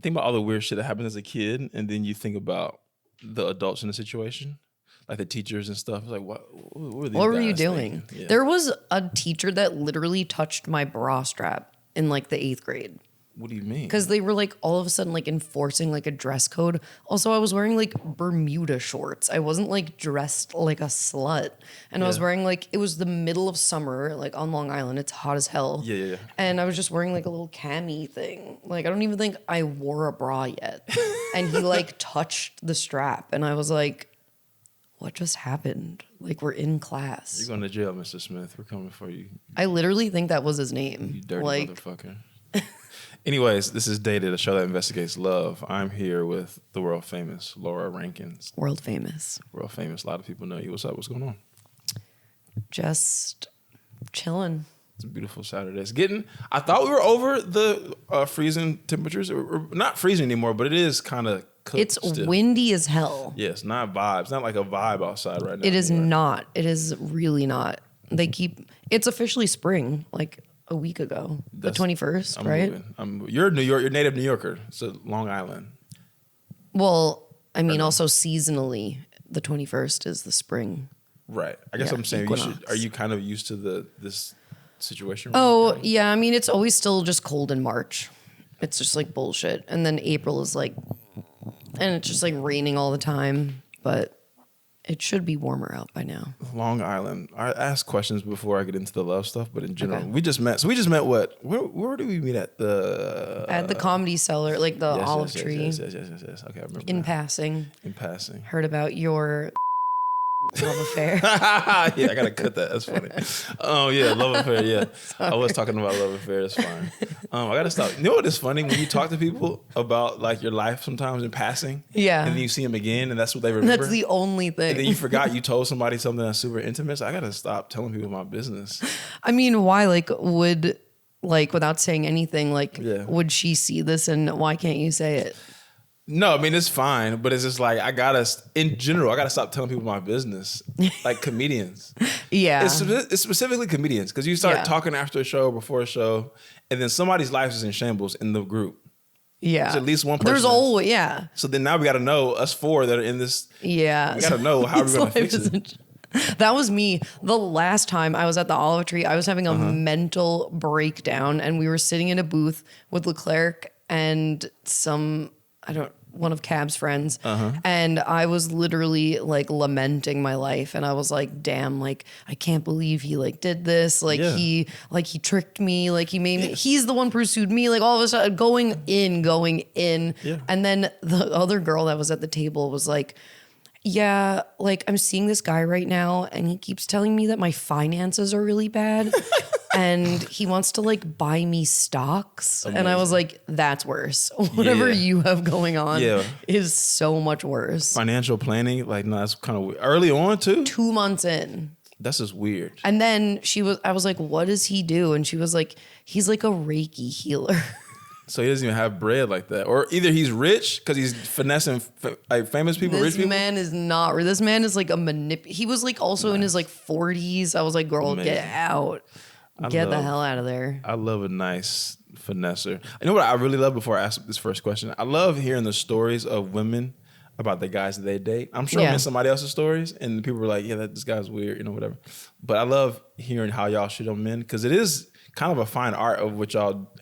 think about all the weird shit that happened as a kid, and then you think about the adults in the situation, like the teachers and stuff. It's like, what were these What were you guys doing? thinking? Yeah. There was a teacher that literally touched my bra strap in like the 8th grade. What do you mean? Because they were like all of a sudden like enforcing like a dress code. Also, I was wearing like Bermuda shorts. I wasn't like dressed like a slut. And I was wearing like, it was the middle of summer, like on Long Island. It's hot as hell. Yeah. And I was just wearing like a little cami thing. Like, I don't even think I wore a bra yet. And he like touched the strap. And I was like, what just happened? Like, we're in class. You're going to jail, Mr. Smith. We're coming for you. I literally think that was his name. You dirty like, motherfucker. Anyways, this is Dated, a show that investigates love. I'm here with the world famous Laura Rankin. World famous. World famous. A lot of people know you. What's up? What's going on? Just chilling. It's a beautiful Saturday. It's getting, I thought we were over the freezing temperatures. We're not freezing anymore, but it is kind of cooked. It's still. windy as hell. Yeah, it's not vibes. It's not like a vibe outside right now. It is not. It is really not. It's officially spring, like a week ago. The 21st, I'm right? moving. You're New York. You're a native New Yorker. So Long Island. Well, I mean, also seasonally, the 21st is the spring. Right. I guess Yeah, I'm saying equinox. are you kind of used to this situation? Oh, yeah. I mean, it's always still just cold in March. It's just like bullshit. And then April is like, and it's just like raining all the time. But it should be warmer out by now. Long Island. I ask questions before I get into the love stuff, but in general, Okay. we just met. So we just met what? Where did we meet at? At the Comedy Cellar, like the olive tree. Yes. Okay, I remember. In that. passing. In passing. Heard about your love affair. Yeah, I gotta cut that. That's funny. Oh yeah, love affair. Yeah, I was talking about love affair. That's fine. I gotta stop. You know what is funny when you talk to people about like your life sometimes in passing. Yeah. And then you see them again, and that's what they remember. That's the only thing. And then you forgot you told somebody something that's super intimate. So I gotta stop telling people my business. I mean, why? Like, without saying anything, like, Yeah. would she see this and why can't you say it? No, I mean it's fine, but it's just like in general, I gotta stop telling people my business, like comedians. Yeah. It's specifically comedians because you start talking after a show, before a show, and then somebody's life is in shambles in the group. Yeah. There's at least one person. There's always, yeah. So then now we got to know, us four that are in this. Yeah. We got to know how we're going to fix it. That was me. The last time I was at the Olive Tree, I was having a mental breakdown, and we were sitting in a booth with Leclerc and one of Cab's friends. And I was literally like lamenting my life. And I was like, damn, like, I can't believe he like did this. Like he tricked me. Like he made me, he's the one who pursued me. Like all of a sudden going in. Yeah. And then the other girl that was at the table was like, yeah, like I'm seeing this guy right now and he keeps telling me that my finances are really bad. And he wants to like buy me stocks. Amazing. And I was like, that's worse. Whatever you have going on is so much worse. Financial planning, like, no, that's kind of weird. Early on too? 2 months in. That's just weird. And then I was like, what does he do? And she was like, he's like a Reiki healer. So he doesn't even have bread like that. Or either he's rich because he's finessing like famous people, rich people. This man is not. This man is like a he was like also in his like 40s. I was like, girl, Amazing. get out. Get the hell out of there. I love a nice finesser. You know what I really love before I ask this first question? I love hearing the stories of women about the guys that they date. I'm sure I'm in somebody else's stories and people were like, yeah, this guy's weird, whatever. But I love hearing how y'all shit on men because it is kind of a fine art of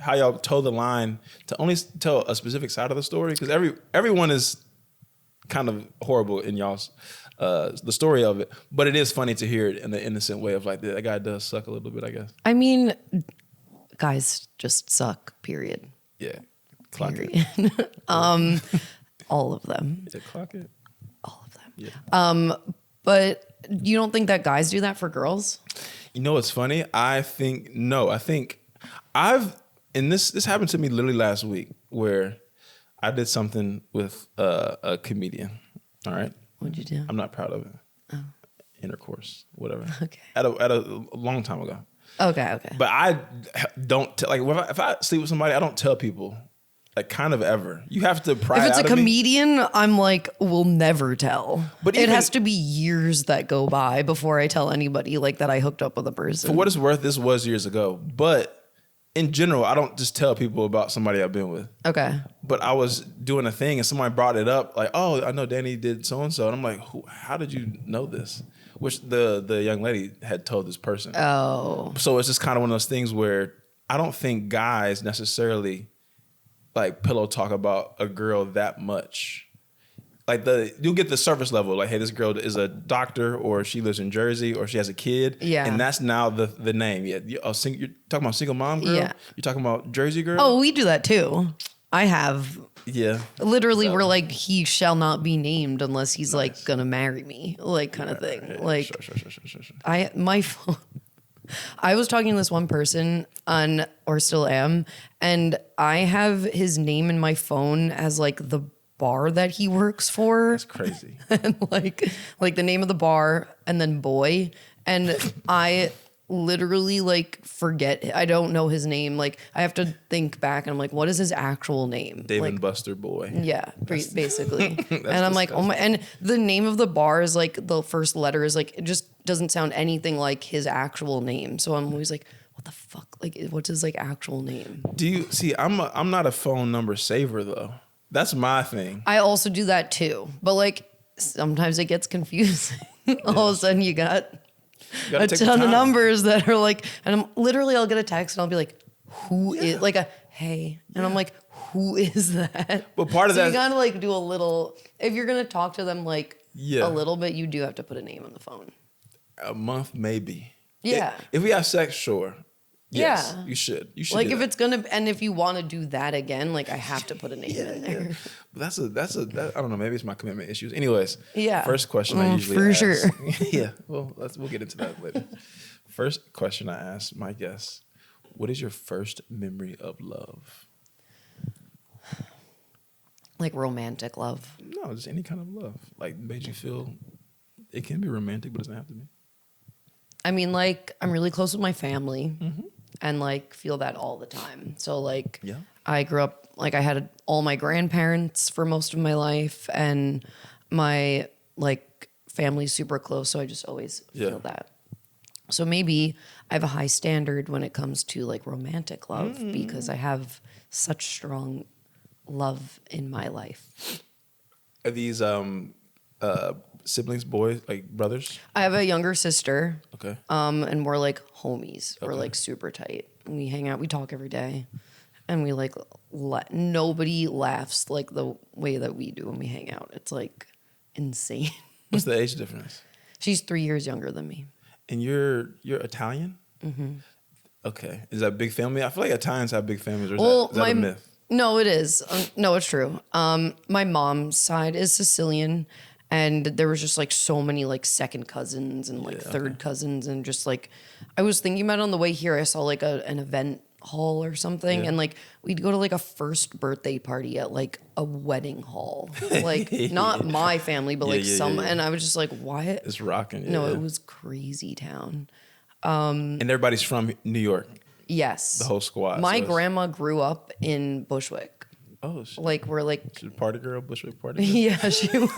how y'all toe the line to only tell a specific side of the story because everyone is kind of horrible in y'all's the story of it, but it is funny to hear it in the innocent way of like that guy does suck a little bit, I guess. I mean, guys just suck, period. Yeah. Clock period. it. All of them. Yeah, clock it. All of them. Yeah. But you don't think that guys do that for girls? You know what's funny? I think this happened to me literally last week where I did something with a comedian. All right. What'd you do? I'm not proud of it. Oh. Intercourse, whatever. Okay. At a long time ago. Okay. But I don't if I sleep with somebody, I don't tell people. Like kind of ever. You have to pry. If it's out a of me. comedian, I'm like, we'll never tell. But it has to be years that go by before I tell anybody like that I hooked up with a person. For what it's worth, this was years ago. But in general, I don't just tell people about somebody I've been with. Okay. But I was doing a thing and somebody brought it up, like, oh, I know Danny did so and so, and I'm like, how did you know this? Which the young lady had told this person. Oh. So it's just kind of one of those things where I don't think guys necessarily like pillow talk about a girl that much. Like you'll get the surface level, like, hey, this girl is a doctor, or she lives in Jersey, or she has a kid. Yeah. And that's now the name. Yeah. You're talking about single mom girl? Yeah. You're talking about Jersey girl? Oh, we do that too. I have. Yeah. Literally, we're like, he shall not be named unless he's like gonna marry me, like kind of thing. Yeah, like, sure. my phone. I was talking to this one person or still am, and I have his name in my phone as like the bar that he works for. That's crazy. And like the name of the bar and then boy. And I literally like forget. I don't know his name. Like I have to think back and I'm like, what is his actual name? Dave like, and Buster Boy. Yeah, basically. And I'm like, disgusting. and the name of the bar is like the first letter is like, it just doesn't sound anything like his actual name. So I'm always like, what the fuck? Like, what's his like actual name? Do you see? I'm not a phone number saver though. That's my thing. I also do that too, but like sometimes it gets confusing. All of a sudden you got a ton of numbers that are like, and I'll get a text and I'll be like, who is like a hey, and I'm like, who is that? But part of that, you gotta like do a little. If you're gonna talk to them like Yeah. a little bit, you do have to put a name on the phone. a month maybe. Yeah. If we have sex, sure. Yes, Yeah. you should. You should. Like do if that. it's gonna, and if you want to do that again, like I have to put a name in there. Yeah. But I don't know. Maybe it's my commitment issues. Anyways. Yeah. First question I usually for ask. sure. Yeah. Well, we'll get into that later. First question I ask my guests: what is your first memory of love? Like romantic love. No, just any kind of love. Like made you feel. It can be romantic, but it doesn't have to be. I mean, like I'm really close with my family, and like feel that all the time. So like, Yeah. I grew up like I had all my grandparents for most of my life, and my like family's super close. So I just always feel that. So maybe I have a high standard when it comes to like romantic love because I have such strong love in my life. Are these siblings, boys, like brothers? I have a younger sister. Okay. And we're like homies. We're Okay. like super tight. We hang out. We talk every day, and we like nobody laughs like the way that we do when we hang out. It's like insane. What's the age difference? She's 3 years younger than me. And you're Italian? Mm-hmm. Okay. Is that a big family? I feel like Italians have big families. Or is that a myth? No, it is. No, it's true. My mom's side is Sicilian, and there was just like so many like second cousins and like third cousins, and just like I was thinking about it on the way here. I saw like an event hall or something, and like we'd go to like a first birthday party at like a wedding hall, like not my family, but like some. And I was just like, why? It's rocking. No, it was crazy town. And everybody's from New York. Yes, The whole squad. My so grandma grew up in Bushwick. Oh, shit. Like we're like, She's a party girl, Bushwick party girl. yeah, she was.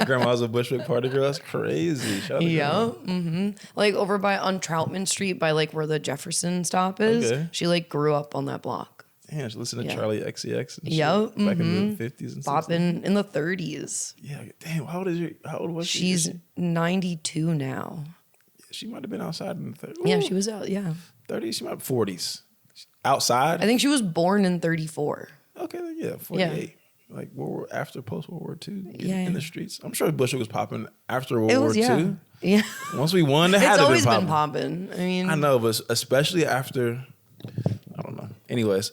Grandma's a Bushwick party girl. That's crazy. Shout out to Grandma. Like over by on Troutman Street by like where the Jefferson stop is. Okay. She like grew up on that block. Damn, she listened to Yeah. Charlie XCX and shit Yep, back in the 50s and 60s. Poppin' in the 30s. Yeah. Damn, how old was she? She's 92 now. She might have been outside in the 30s. Yeah, she was out. Yeah. 30s, she might be 40s. Outside? I think she was born in 34. Okay, then yeah, 48. Like after post-World War II, in the streets. I'm sure Bushwick was popping after World War II. Yeah. Once we won, they had It's to always been been popping. popping. I mean, I know, but especially after, I don't know. Anyways,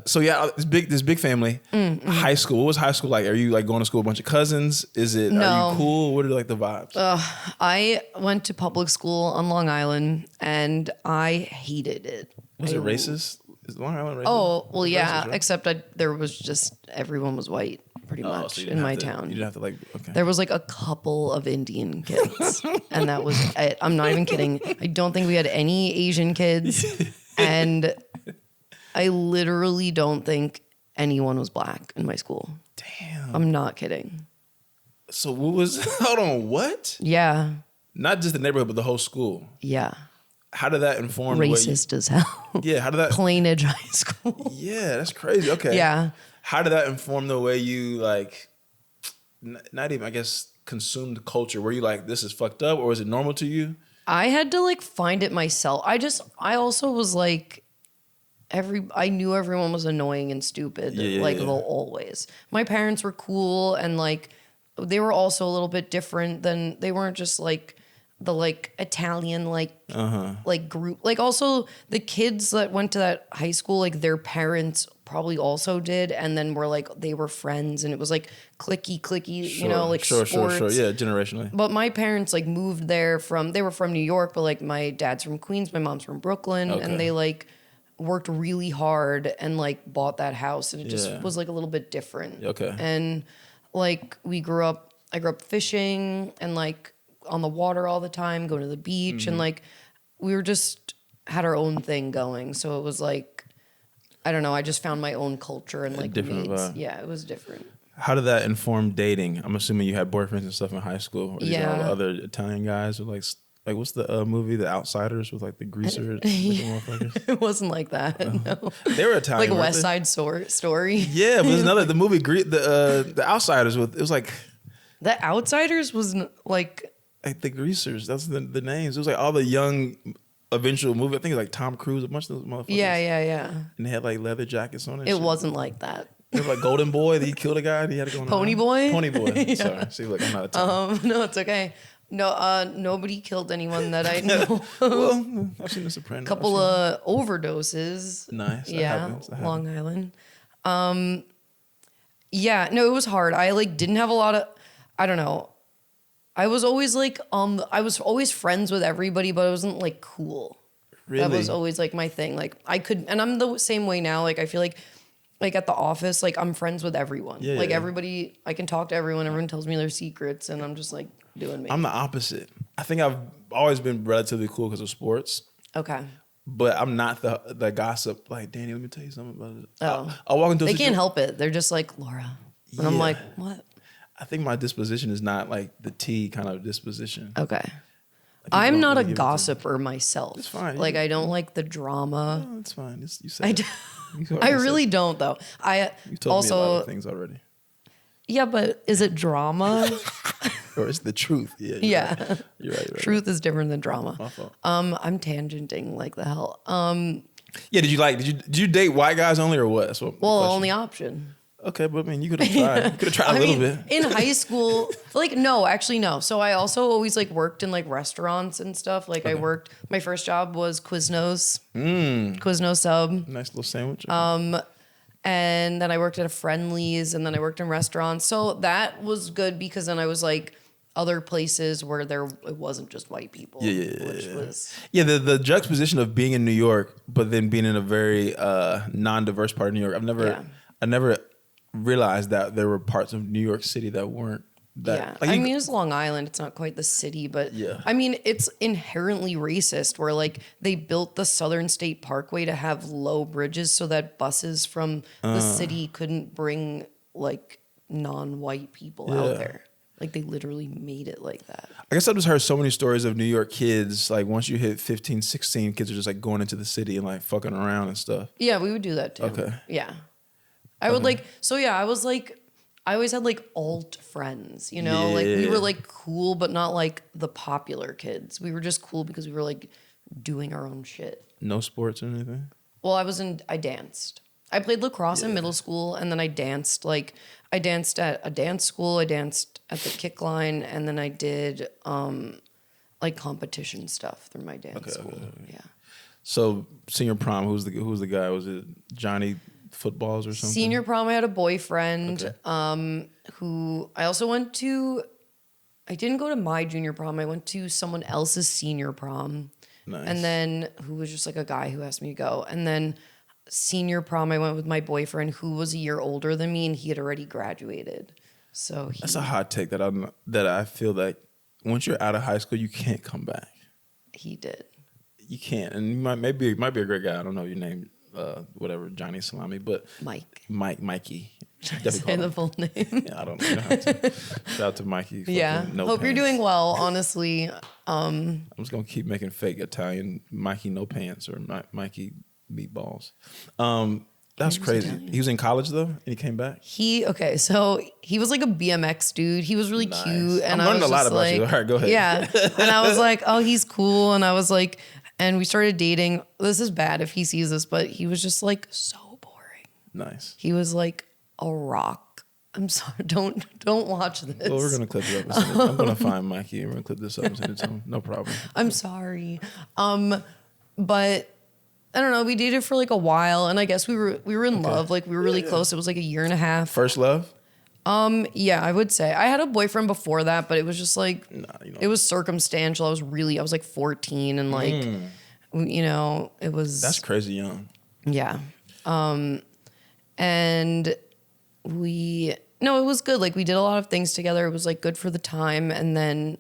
so yeah, this big family. High school. What was high school like? Are you like going to school with a bunch of cousins? Are No. you cool? What are like the vibes? I went to public school on Long Island and I hated it. Was it racist? Is Long Island racist? Oh, well, It's yeah, racist, right? except there was just, everyone was white pretty much so you in didn't my have to- town. You didn't have to like, okay. There was like a couple of Indian kids, and that was it. I'm not even kidding. I don't think we had any Asian kids, and I literally don't think anyone was black in my school. Damn. I'm not kidding. So what was, hold on, what? Yeah, Not just the neighborhood, but the whole school. yeah. how did that inform racist as hell. Yeah, how did that Plainage High School? Yeah, that's crazy. Okay. Yeah. How did that inform the way you like not even I guess consumed culture? Were you like this is fucked up or was it normal to you? I had to like find it myself. I also was like I knew everyone was annoying and stupid, they'll always. My parents were cool and like they were also a little bit different than they weren't just like the like Italian like group. Like also the kids that went to that high school, like their parents probably also did, and then were like they were friends, and it was like clicky, you know, like sports. Sure. Yeah, generationally. But my parents like moved there they were from New York, but like my dad's from Queens, my mom's from Brooklyn, and they like worked really hard and like bought that house, and it just was like a little bit different. Okay. And like I grew up fishing and like on the water all the time, going to the beach, and like we were just had our own thing going. So it was like, I don't know, I just found my own culture and like different vibe. Yeah, it was different. How did that inform dating? I'm assuming you had boyfriends and stuff in high school. Or these all the other Italian guys with like what's the movie The Outsiders with like the greasers? It wasn't like that. No. They were Italian. Like West Side Story. Yeah, but there's another the movie the Outsiders with it was like The Outsiders was like the greasers. That's the names. It was like all the young eventual movie. I think it's like Tom Cruise, a bunch of those motherfuckers. Yeah. And they had like leather jackets on. It wasn't like that. It was like Golden Boy. That he killed a guy. And he had to go on Pony Boy. Yeah. Sorry. See, look, I'm not Italian. No, it's okay. No, nobody killed anyone that I know. Well, I've seen The Sopranos. Couple of overdoses. Nice. Yeah, Long Island. Yeah, no, it was hard. I like didn't have a lot of. I don't know. I was always like I was always friends with everybody, but I wasn't like cool. Really? That was always like my thing. Like I could, and I'm the same way now. Like I feel like at the office, like I'm friends with everyone. Yeah, like everybody, I can talk to everyone. Everyone tells me their secrets, and I'm just like doing me. I'm the opposite. I think I've always been relatively cool because of sports. Okay. But I'm not the gossip. Like, Danny, let me tell you something about it. Oh. I'll walk into They can't help it. They're just like, Laura. And I'm like, what? I think my disposition is not like the T kind of disposition. Okay. I'm not a gossiper myself. It's fine. Like, I don't like the drama. No, it's fine. You said I really don't, though. You told me a lot of things already. Yeah, but is it drama? Or it's the truth. Yeah. You're right. Truth is different than drama. My fault. I'm tangenting like the hell. Yeah, did you date white guys only or what? Only option. Okay, but I mean, you could have tried. You could have tried a little bit. In high school, like, no. So I also always like worked in like restaurants and stuff. Like I worked, my first job was Quiznos. Quiznos sub. Nice little sandwich. And then I worked at a Friendly's, and then I worked in restaurants. So that was good because then I was like other places where it wasn't just white people. Yeah, the juxtaposition of being in New York, but then being in a very non-diverse part of New York. I never realized that there were parts of New York City that weren't that. Yeah, Like I mean, it's Long Island. It's not quite the city, but I mean, it's inherently racist where like they built the Southern State Parkway to have low bridges so that buses from the city couldn't bring like non-white people out there. Like they literally made it like that. I guess I've just heard so many stories of New York kids. Like once you hit 15, 16, kids are just like going into the city and like fucking around and stuff. Yeah, we would do that too. Okay. Yeah. I would like, so yeah, I always had like alt friends, you know, like we were like cool, but not like the popular kids. We were just cool because we were like doing our own shit. No sports or anything? Well, I danced. I played lacrosse in middle school, and then I danced at a dance school. I danced at the kick line, and then I did like competition stuff through my dance school. Okay. Yeah. So senior prom, who's the guy? Was it Johnny Footballs or something? Senior prom, I had a boyfriend who I also went to. I didn't go to my junior prom. I went to someone else's senior prom. Nice. And then who was just like a guy who asked me to go. And then senior prom, I went with my boyfriend who was a year older than me, and he had already graduated. So that's a hot take that I feel like once you're out of high school, you can't come back. He did. You can't, and you might be a great guy. I don't know your name. Whatever, Johnny Salami, but Mikey. Should I say the full name? Yeah, I don't know how to. Shout out to Mikey. Yeah. Hope you're doing well, honestly. I'm just going to keep making fake Italian Mikey no pants or Mikey meatballs. That's crazy. Italian. He was in college though, and he came back. So he was like a BMX dude. He was really cute, and I'm learning a lot about you. All right, go ahead. Yeah, and I was like, oh, he's cool, and I was like, and we started dating. This is bad if he sees this, but he was just like so boring. Nice. He was like a rock. I'm sorry. Don't watch this. Well, we're gonna clip it up. I'm gonna find Mikey and we're gonna clip this up and send it to him. No problem. I'm sorry, but. I don't know. We dated for like a while, and I guess we were in love. Like we were really close. It was like a year and a half. First love? Yeah, I would say I had a boyfriend before that, but it was just like it was circumstantial. I was like 14, and like it was. That's crazy young. Yeah. And it was good. Like we did a lot of things together. It was like good for the time, and then.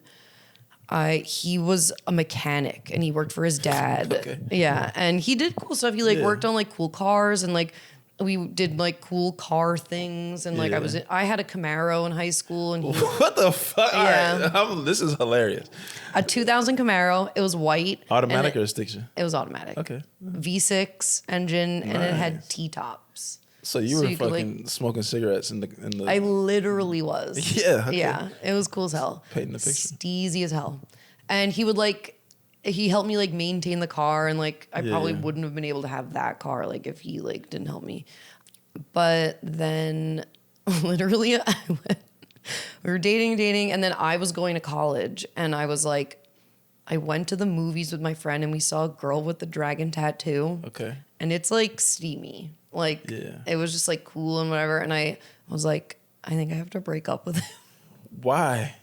He was a mechanic and he worked for his dad. Okay. Yeah. And he did cool stuff. He worked on like cool cars and like we did like cool car things. And like I had a Camaro in high school and what the fuck? Yeah. All right. This is hilarious. A 2000 Camaro. It was white. Automatic or stiction? It was automatic. Okay. V6 engine and it had T-tops. So you were fucking smoking cigarettes in the. I literally was. Yeah. Okay. Yeah. It was cool as hell. Painting the picture. Steezy as hell. And he would he helped me like maintain the car, and like I probably wouldn't have been able to have that car like if he like didn't help me. But then literally we were dating, and then I was going to college, and I was like, I went to the movies with my friend, and we saw a girl with the dragon tattoo. Okay. And it's like steamy. Like it was just like cool and whatever. And I was like, I think I have to break up with him. Why?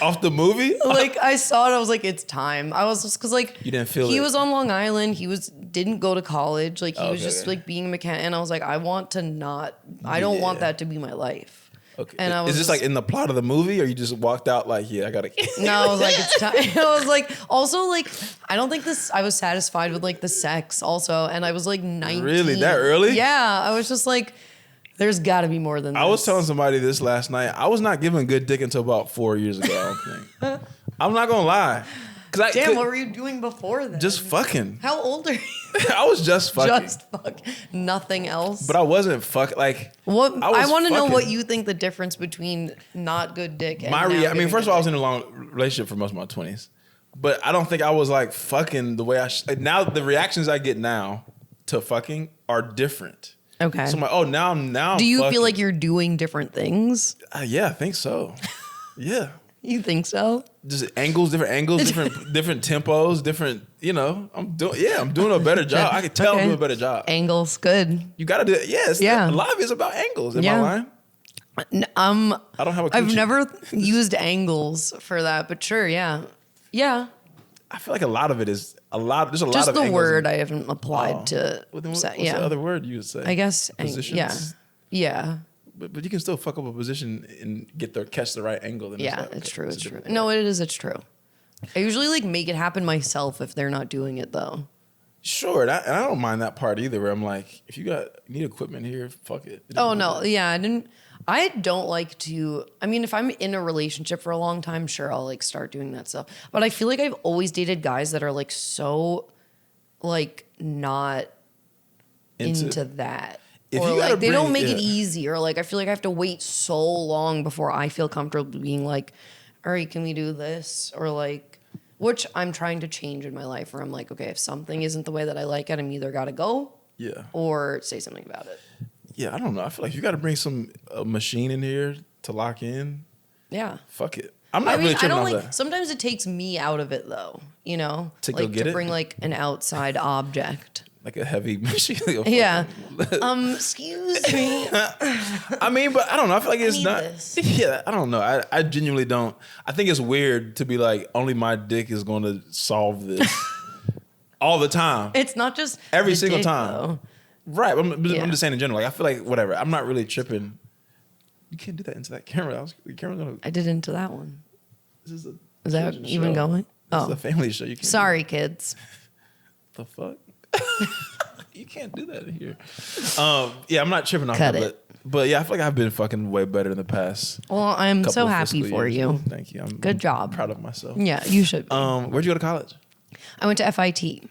Off the movie? Like I saw it, I was like, it's time. I was just because like you didn't feel he was on Long Island. He didn't go to college. Like he was just like being a mechanic. And I was like, I don't want that to be my life. Okay. And I was Is this like in the plot of the movie, or you just walked out like, I gotta? No, I was like, it's time. I was like, also like, I don't think I was satisfied with like the sex also, and I was like 19. Really, that early? Yeah, I was just like, there's got to be more than this. I was telling somebody this last night. I was not giving good dick until about 4 years ago. I don't think. I'm not gonna lie. Damn, what were you doing before then? Just fucking. How old are you? I was just fucking. Just fuck. Nothing else. But I wasn't fucking like. What I want to know what you think the difference between not good dick and I mean, first of all, I was in a long relationship for most of my 20s, but I don't think I was like fucking the way now the reactions I get now to fucking are different. Okay. So I'm like, oh, now. Do you feel like you're doing different things? Yeah, I think so. Yeah. You think so? Just different angles, different tempos, different. I'm doing a better job. I can tell I'm doing a better job. Angles, good. You got to do it. Yes. Yeah. A lot of it's about angles. Am I lying? I don't have a coochie. I've never used angles for that, but sure, yeah. Yeah. I feel like a lot of it is there's a lot of just the angles word I haven't applied to. Well, then what's the other word you would say? I guess positions. Yeah. But you can still fuck up a position and catch the right angle. Then it's true. It's true. No, it is. It's true. I usually like make it happen myself if they're not doing it though. Sure, and I don't mind that part either. Where I'm like, if you need equipment here, fuck it. Oh no, yeah, I don't like to. I mean, if I'm in a relationship for a long time, sure, I'll like start doing that stuff. But I feel like I've always dated guys that are like so, like not into that. Or like they don't make it easy, or like I feel like I have to wait so long before I feel comfortable being like, all right, can we do this? Or like, which I'm trying to change in my life, where I'm like, okay, if something isn't the way that I like it, I'm either gotta go, or say something about it. Yeah, I don't know. I feel like you got to bring a machine in here to lock in. Yeah, fuck it. I'm not really tripping on that. Sometimes it takes me out of it though, to go get to bring like an outside object. Like a heavy machine. Yeah. Excuse me. I mean, but I don't know. I feel like it's not. This. Yeah, I don't know. I genuinely don't. I think it's weird to be like, only my dick is going to solve this all the time. It's not just every single time. Though. Right. I'm just saying in general. Like, I feel like whatever. I'm not really tripping. You can't do that into that camera. The camera's gonna. I did into that one. Is that even going? This is a family show. You can't. Sorry, kids. The fuck. You can't do that in here. I'm not tripping off Cut that. it. But But yeah, I feel like I've been fucking way better in the past. Well, I'm so happy for years. you. Thank you. Good job. I'm proud of myself. Yeah, you should be. Where'd you go to college? I went to FIT.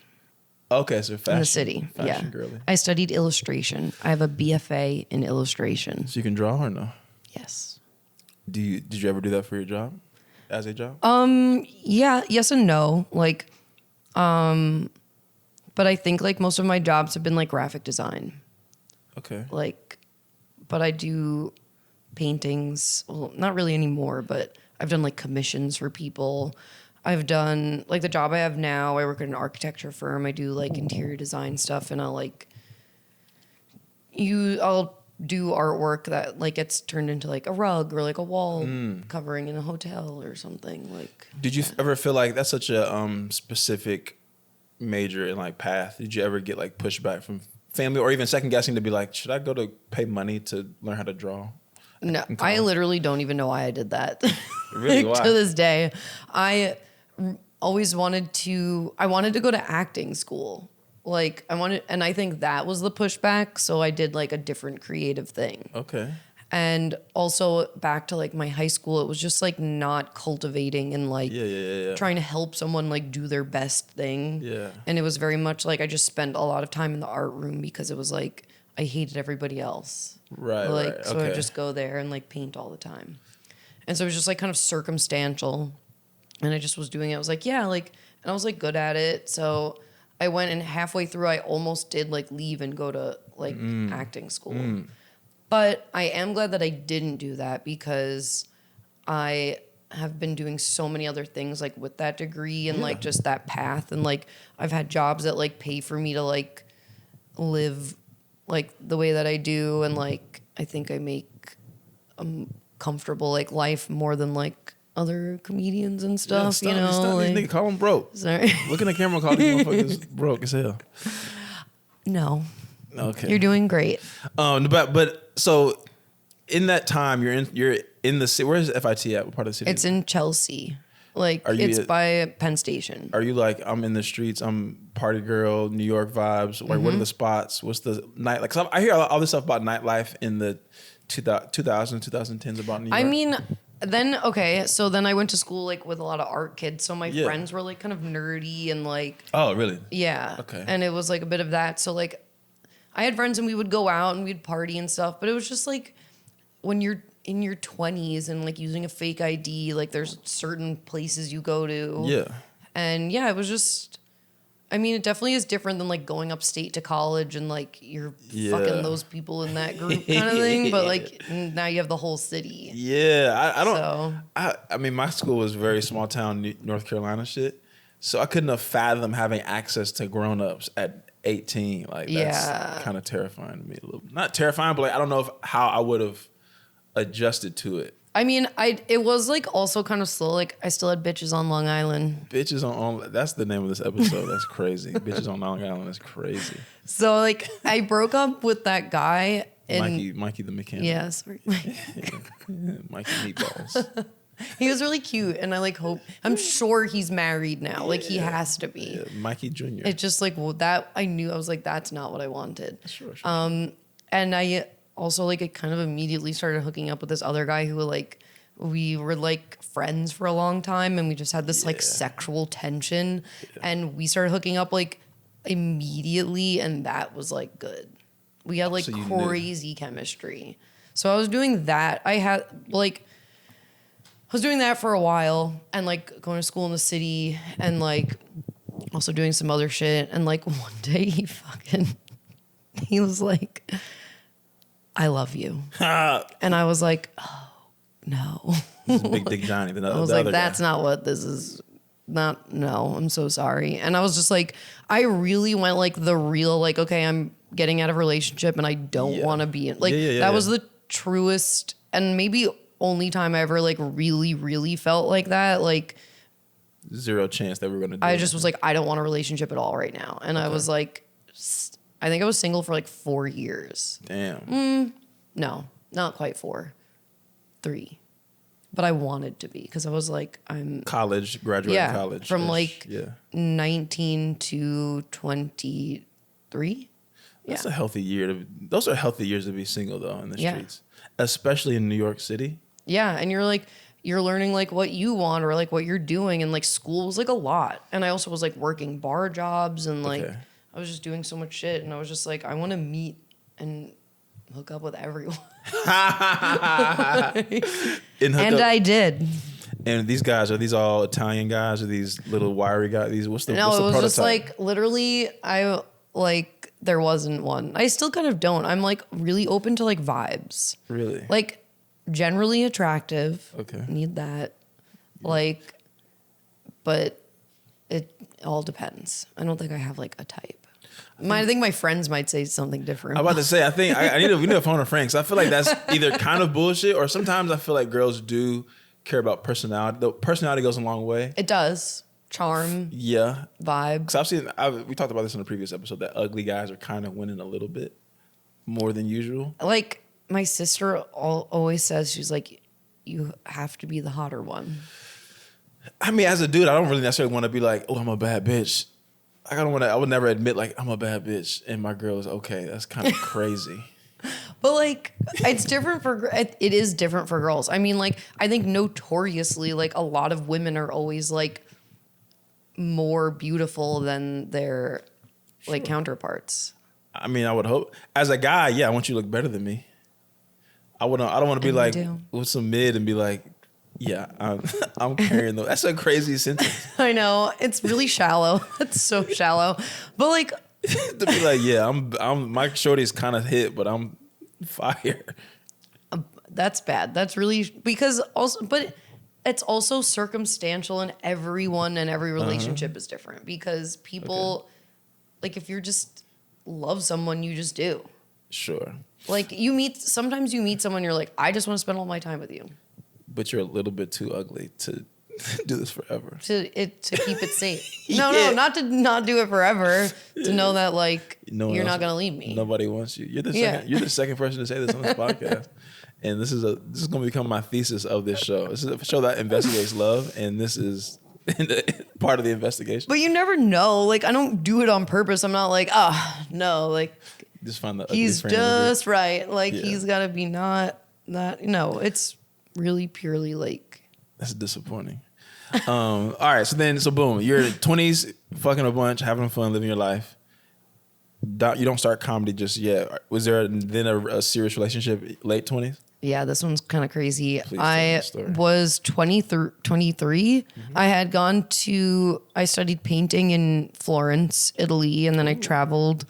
Okay, so fashion. In the city. Fashion Yeah. girly. I studied illustration. I have a BFA in illustration. So you can draw or no? Yes. Did you ever do that for your job? As a job? Yeah, yes and no. Like, but I think like most of my jobs have been like graphic design. Okay. Like, but I do paintings. Well, not really anymore, but I've done like commissions for people. I've done like the job I have now. I work at an architecture firm. I do like interior design stuff, and I'll do artwork that like gets turned into like a rug or like a wall covering in a hotel or something. Like, did you ever feel like that's such a specific major and like path? Did you ever get like pushback from family or even second guessing to be like, should I go to pay money to learn how to draw? No, I literally don't even know why I did that. Really? Why? To this day, I always wanted to go to acting school. Like and I think that was the pushback. So I did like a different creative thing. Okay. And also back to like my high school, it was just like not cultivating and like trying to help someone like do their best thing. Yeah. And it was very much like I just spent a lot of time in the art room because it was like I hated everybody else. Right. Like, right. so Okay. I just go there and like paint all the time. And so it was just like kind of circumstantial. And I just was doing it. I was like, yeah, like, and I was like good at it. So I went and halfway through, I almost did like leave and go to like acting school. But I am glad that I didn't do that because I have been doing so many other things like with that degree and like just that path. And like I've had jobs that like pay for me to like live like the way that I do. And like I think I make a comfortable like life more than like other comedians and stuff, Stop like, these niggas, call them broke. Sorry. Look in the camera, call these motherfuckers broke as hell. No. Okay. You're doing great. But so in that time you're in the city. Where's FIT at? What part of the city? It's in Chelsea. Like it's by Penn Station. Are you like, I'm in the streets, I'm party girl, New York vibes? Like, what are the spots? What's the night like? 'Cause I hear all this stuff about nightlife in the 2010s about New York. I mean, so then I went to school like with a lot of art kids. So my friends were like kind of nerdy and like. Oh, really? Yeah. Okay. And it was like a bit of that. So like I had friends and we would go out and we'd party and stuff, but it was just like when you're in your 20s and like using a fake ID, like there's certain places you go to. Yeah. And yeah, it was just, I mean, it definitely is different than like going upstate to college and like you're fucking those people in that group kind of thing. But like now you have the whole city. Yeah. I don't, So. I mean, my school was very small town, North Carolina shit. So I couldn't have fathomed having access to grown-ups at 18. Like that's kind of terrifying to me a little. Not terrifying, but like I don't know how I would have adjusted to it. I mean, it was like also kind of slow. Like I still had bitches on Long Island. Bitches on that's the name of this episode. That's crazy. Bitches on Long Island. That's crazy. So like I broke up with that guy. Mikey the mechanic. Yeah, sorry. Mikey Meatballs. He was really cute, and I like hope. I'm sure he's married now. Like he has to be. Yeah, Mikey Jr. It's just like that. I knew I was like, that's not what I wanted. Sure. And I also like I kind of immediately started hooking up with this other guy who like we were like friends for a long time, and we just had this like sexual tension, and we started hooking up like immediately, and that was like good. We had like crazy chemistry. So I was doing that. I was doing that for a while and like going to school in the city and like also doing some other shit. And like one day he was like, I love you. And I was like, oh, no. This is Big Dick Johnny. I was like, that's not what this is. No, I'm so sorry. And I was just like, I really went like the real, like, okay, I'm getting out of a relationship and I don't want to be in. Like, that was the truest and maybe only time I ever like really, really felt like that. Like, zero chance that we were going to do I just was like, I don't want a relationship at all right now. And I was like, I think I was single for like 4 years. Damn. No, not quite 4. 3. But I wanted to be because I was like, I'm graduating college. From like 19 to 23. That's a healthy year. Those are healthy years to be single, though, in the streets. Especially in New York City. Yeah, and you're learning like what you want or like what you're doing, and like school was like a lot. And I also was like working bar jobs and like I was just doing so much shit, and I was just like, I want to meet and hook up with everyone. And I did. And these guys, are these all Italian guys or these little wiry guys? What's the prototype? Just like literally there wasn't one. I still kind of don't. I'm like really open to like vibes. Really? Like generally attractive. Okay. Need that. Yeah. Like, but it all depends. I don't think I have like a type. I think my friends might say something different. I'm about to say, I think we need to phone a friend, because I feel like that's either kind of bullshit, or sometimes I feel like girls do care about personality. The personality goes a long way. It does. Charm. Yeah. Vibe. Because we talked about this in a previous episode, that ugly guys are kind of winning a little bit more than usual. Like my sister always says, she's like, you have to be the hotter one. I mean, as a dude, I don't really necessarily want to be like, oh, I'm a bad bitch. I would never admit like I'm a bad bitch and my girl is okay. That's kind of crazy. But like, it is different for girls. I mean, like, I think notoriously, like a lot of women are always like more beautiful than their like counterparts. I mean, I would hope as a guy, I want you to look better than me. I don't want to be like with some mid and be like, yeah, I'm carrying them. That's a crazy sentence. I know. It's really shallow. It's so shallow. But like to be like, yeah, I'm my shorty's kind of hit, but I'm fire. That's bad. That's really but it's also circumstantial, and everyone and every relationship is different, because people like if you're just love someone, you just do. Sure. Like sometimes you meet someone, you're like, I just want to spend all my time with you. But you're a little bit too ugly to do this forever. To keep it safe. No, not to not do it forever. To know that like you're not gonna leave me. Nobody wants you. You're the second person to say this on this podcast. And this is gonna become my thesis of this show. This is a show that investigates love, and this is part of the investigation. But you never know. Like I don't do it on purpose. I'm not like, no, like just find the he's just right. Like he's gotta be not that. No, it's really purely like. That's disappointing. All right, so boom, you're 20s, fucking a bunch, having fun, living your life. You don't start comedy just yet. Was there then a serious relationship late 20s? Yeah, this one's kind of crazy. Please I was 23. Mm-hmm. I studied painting in Florence, Italy, and then I traveled,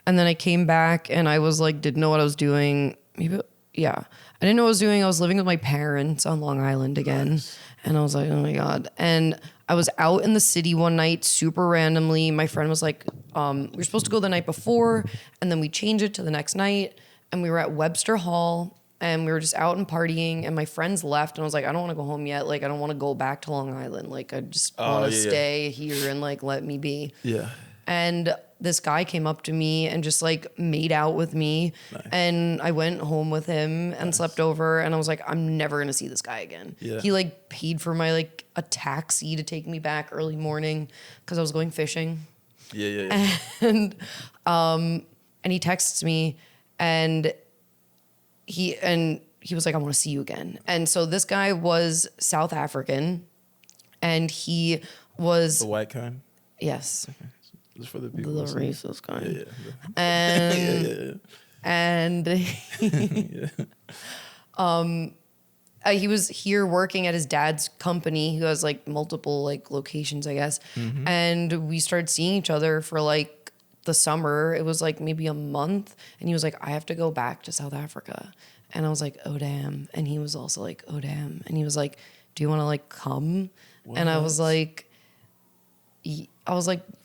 and then I came back, and I was like, didn't know what I was doing. I didn't know what I was doing. I was living with my parents on Long Island again. Nice. And I was like, oh my God. And I was out in the city one night, super randomly. My friend was like, we were supposed to go the night before, and then we changed it to the next night. And we were at Webster Hall, and we were just out and partying. And my friends left, and I was like, I don't want to go home yet. Like, I don't want to go back to Long Island. Like, I just want to stay here and like let me be. Yeah. And this guy came up to me and just like made out with me. Nice. And I went home with him and slept over, and I was like, I'm never going to see this guy again. Yeah. He like paid for my like a taxi to take me back early morning because I was going fishing. Yeah. And he texts me, and he was like, I want to see you again. And so this guy was South African, and he was the white kind. Yes. Okay. Just for the people. The racist kind. Yeah. And he was here working at his dad's company, who has like multiple like locations, I guess. Mm-hmm. And we started seeing each other for like the summer. It was like maybe a month, and he was like, I have to go back to South Africa. And I was like, oh damn. And he was also like, oh damn. And he was like, do you want to like come? What? And I was like,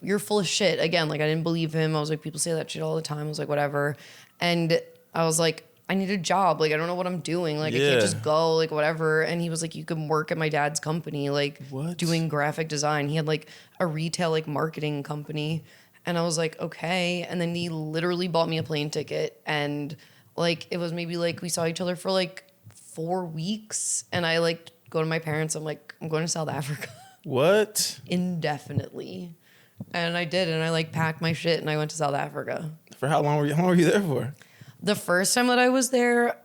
you're full of shit. Again, like I didn't believe him. I was like, people say that shit all the time. I was like, whatever. And I was like, I need a job. Like, I don't know what I'm doing. Like, I can't just go, like, whatever. And he was like, you can work at my dad's company, like doing graphic design. He had like a retail, like marketing company. And I was like, okay. And then he literally bought me a plane ticket. And like, it was maybe like we saw each other for like 4 weeks. And I like go to my parents. I'm like, I'm going to South Africa. What? Indefinitely. And I did, and I like packed my shit and I went to South Africa. For how long were you there for? The first time that I was there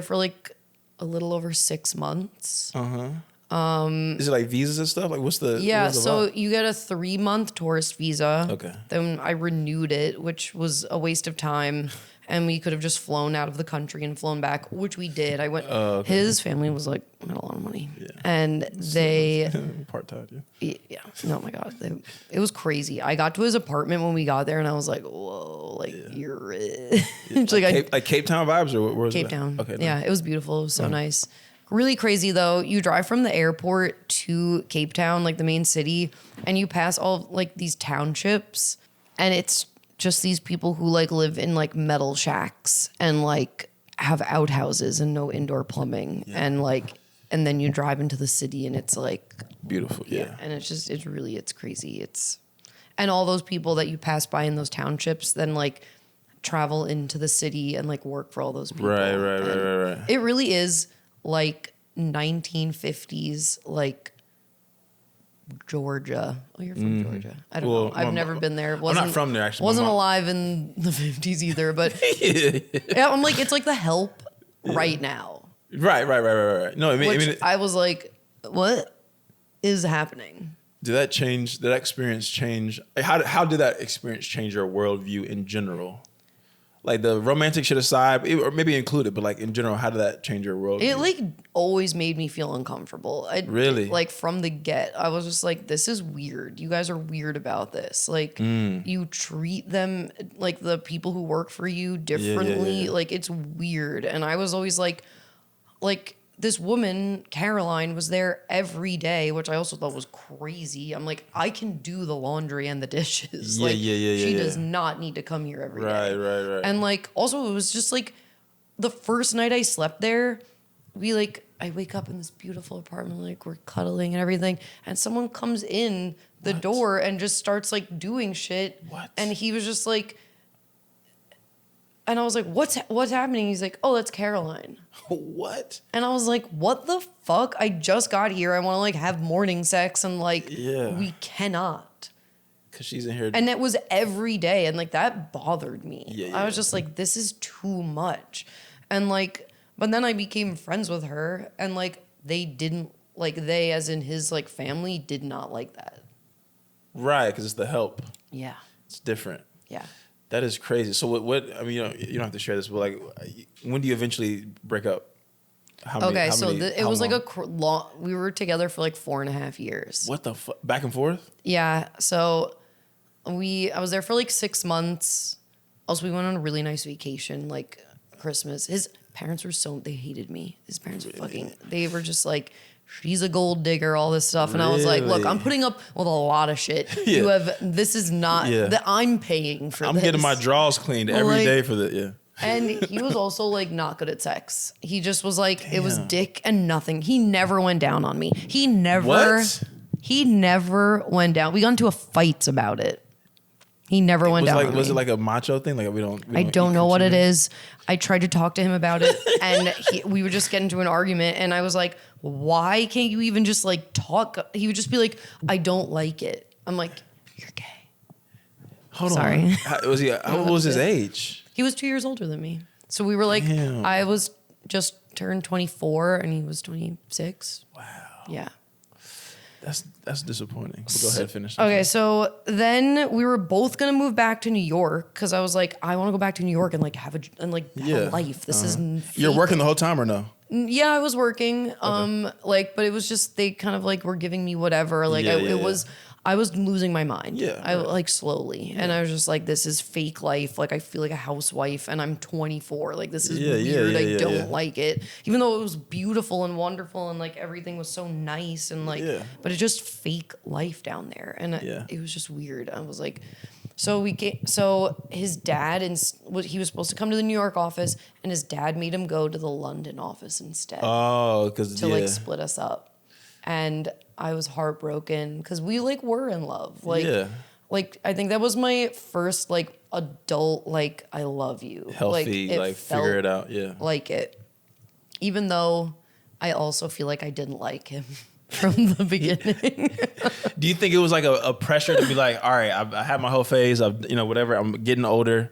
for like a little over 6 months. Is it like visas and stuff? Like what's the so vibe? you get a 3-month tourist visa. Okay. Then I renewed it, which was a waste of time. And we could have just flown out of the country and flown back, which we did. I went. His family was like had a lot of money, and they part-time. Yeah. Oh my god, it was crazy. I got to his apartment when we got there, and I was like, "Whoa, like you're rich." like Cape Town vibes, or where was Cape that? Town. Okay, yeah, it was beautiful. It was so nice. Really crazy though. You drive from the airport to Cape Town, like the main city, and you pass all like these townships, and it's just these people who like live in like metal shacks and like have outhouses and no indoor plumbing and then you drive into the city and it's like beautiful. Yeah. And it's crazy. And all those people that you pass by in those townships then like travel into the city and like work for all those people. Right. It really is like 1950s like Georgia. Oh, you're from Georgia. I don't know. I've never been there. I'm not from there, actually. Wasn't alive in the 50s either, but yeah, I'm like, it's like The Help right now. Right. No, I mean, I was like, what is happening? Did that experience change? How did that experience change your worldview in general? Like the romantic shit aside, or maybe included, but like in general, how did that change your worldview? It like always made me feel uncomfortable. Really? Like from the get, I was just like, this is weird. You guys are weird about this. Like you treat them like the people who work for you differently. Yeah. Like it's weird. And I was always like this woman, Caroline, was there every day, which I also thought was crazy. I'm like, I can do the laundry and the dishes. She does not need to come here every day. Right. And like, also it was just like the first night I slept there, I wake up in this beautiful apartment, like we're cuddling and everything. And someone comes in the door and just starts like doing shit. What? And he was just like, and I was like, what's happening? He's like, oh, that's Caroline. What? And I was like, what the fuck? I just got here. I want to like have morning sex and like, we cannot. Because she's in here. And it was every day. And like, that bothered me. Yeah. I was just like, this is too much. And like, but then I became friends with her and like, they as in his like family did not like that. Right. Because it's The Help. Yeah. It's different. Yeah. That is crazy. So what I mean, you don't have to share this, but like, when do you eventually break up? It was like we were together for like 4.5 years. What the fuck? Back and forth? Yeah. So I was there for like 6 months. Also, we went on a really nice vacation, like Christmas. His parents were they hated me. His parents they were just like, she's a gold digger, all this stuff. And I was like, look, I'm putting up with a lot of shit. This is not that I'm paying for I'm this. getting my drawers cleaned every day for that. Yeah. And he was also like not good at sex. He just was like, it was dick and nothing. He never went down on me. He never went down. We got into a fight about it. He never went down on me. Was it like a macho thing? Like I don't know what it is. I tried to talk to him about it and we would just get into an argument and I was like, why can't you even just like talk? He would just be like, I don't like it. I'm like, you're gay. Hold Sorry. on. How was his age? He was 2 years older than me. So we were like, damn. I was just turned 24 and he was 26. Wow. Yeah. That's disappointing. But go ahead, finish. Okay, so then we were both gonna move back to New York because I was like, I want to go back to New York and like have a life. This is You're working the whole time or no? Yeah, I was working. But it was just they kind of like were giving me whatever. Like I was losing my mind. Yeah, I like slowly, and I was just like, this is fake life. Like I feel like a housewife, and I'm 24. Like this is weird. I don't like it, even though it was beautiful and wonderful, and like everything was so nice, and like, but it's just fake life down there, and it was just weird. I was like. So his dad he was supposed to come to the New York office, and his dad made him go to the London office instead. Oh, because like split us up, and I was heartbroken because we like were in love. Like I think that was my first like adult like I love you healthy like figure it out. Yeah, like it. Even though I also feel like I didn't like him. From the beginning. Do you think it was like a pressure to be like, all right, I had my whole phase of, whatever, I'm getting older.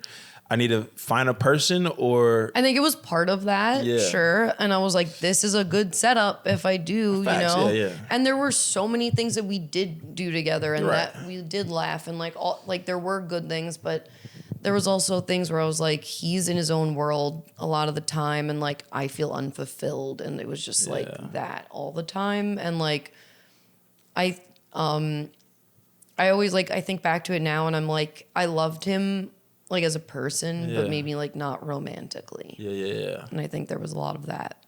I need to find a person, or I think it was part of that, sure. And I was like, this is a good setup if I do, Facts, you know. yeah. And there were so many things that we did do together, and that we did laugh, and like all like there were good things, but there was also things where I was like, he's in his own world a lot of the time, and like I feel unfulfilled, and it was just like that all the time, and like I always like I think back to it now, and I'm like, I loved him like as a person, but maybe like not romantically. Yeah. And I think there was a lot of that.